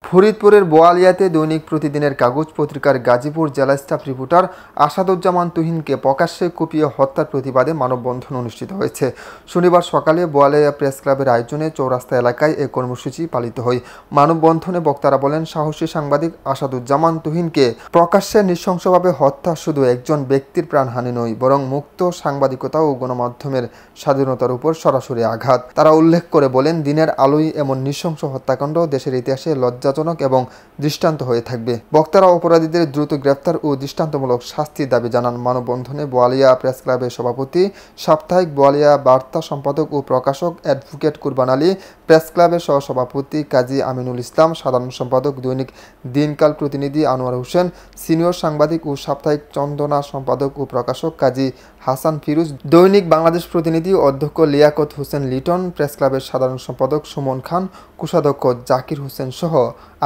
ফরিদপুরের বোয়ালিয়াতে দৈনিক প্রতিদিনের কাগজ পত্রিকার গাজীপুর জেলা স্টাফ রিপোর্টার আসাদুজ্জামান তুহিনকে প্রকাশ্যে কুপিয়ে হত্যার প্রতিবাদে মানববন্ধন অনুষ্ঠিত হয়েছে। শনিবার সকালে বোয়ালিয়া প্রেস ক্লাবের আয়োজনে চৌরাস্তা এলাকায় এই কর্মসূচি পালিত হয়। মানববন্ধনে বক্তারা বলেন, সাহসী সাংবাদিক আসাদুজ্জামান তুহিনকে প্রকাশ্যে নৃশংসভাবে হত্যা শুধু একজন ব্যক্তির প্রাণহানি নয়, বরং মুক্ত সাংবাদিকতা ও গণমাধ্যমের স্বাধীনতার উপর সরাসরি আঘাত। তারা উল্লেখ করে বলেন, দিনের আলোয় এমন নৃশংস হত্যাকাণ্ড দেশের ইতিহাসে লজ্জাজনক এবং দৃষ্টান্ত হয়ে থাকবে। বক্তারা অপরাধীদের দ্রুত গ্রেফতার ও দৃষ্টান্তমূলক শাস্তির দাবি জানান। মানববন্ধনে বোয়ালিয়া প্রেস ক্লাবের সভাপতি, সাপ্তাহিক বোয়ালিয়া বার্তা সম্পাদক ও প্রকাশক অ্যাডভোকেট কুরবান আলী, প্রেস ক্লাবের সহসভাপতি কাজী আমিনুল ইসলাম, সাধারণ সম্পাদক দৈনিক দিনকাল প্রতিনিধি আনোয়ার হোসেন, সিনিয়র সাংবাদিক ও সাপ্তাহিক চন্দনা সম্পাদক ও প্রকাশক কাজী হাসান ফিরোজ, দৈনিক বাংলাদেশ প্রতিনিধি অধ্যক্ষ লিয়াকত হোসেন লিটন, প্রেস ক্লাবের সাধারণ সম্পাদক সুমন খান, কোষাধ্যক্ষ জাকির হোসেন সহ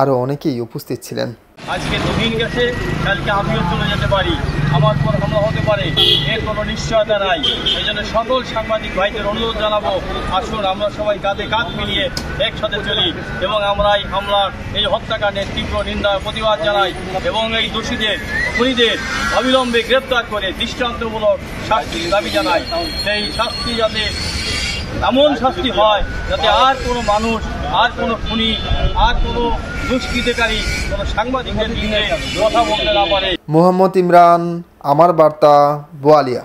আরও অনেকেই উপস্থিত ছিলেন। আজকে দুদিন গেছে, কালকে আমিও চলে যেতে পারি, আমার পর হামলা হতে পারে, এর কোনো নিশ্চয়তা নাই। এই জন্য সকল সাংবাদিক ভাইদের অনুরোধ জানাবো, আসুন আমরা সবাই কাঁধে কাঁধ মিলিয়ে একসাথে চলি এবং আমরা এই হামলার, এই হত্যাকাণ্ডের তীব্র নিন্দা প্রতিবাদ জানাই এবং এই দোষীদের, খুনিদের অবিলম্বে গ্রেপ্তার করে দৃষ্টান্তমূলক শাস্তির দাবি জানাই। সেই শাস্তি যাতে এমন শাস্তি হয় যাতে আর কোনো মানুষ, আর কোনো খুনি, আর কোনো দুষ্কৃতকারী কোনো সাংবাদিকদের বিরুদ্ধে কথা বলতে না পারে। মোহাম্মদ ইমরান, আমার বার্তা, বোয়ালিয়া।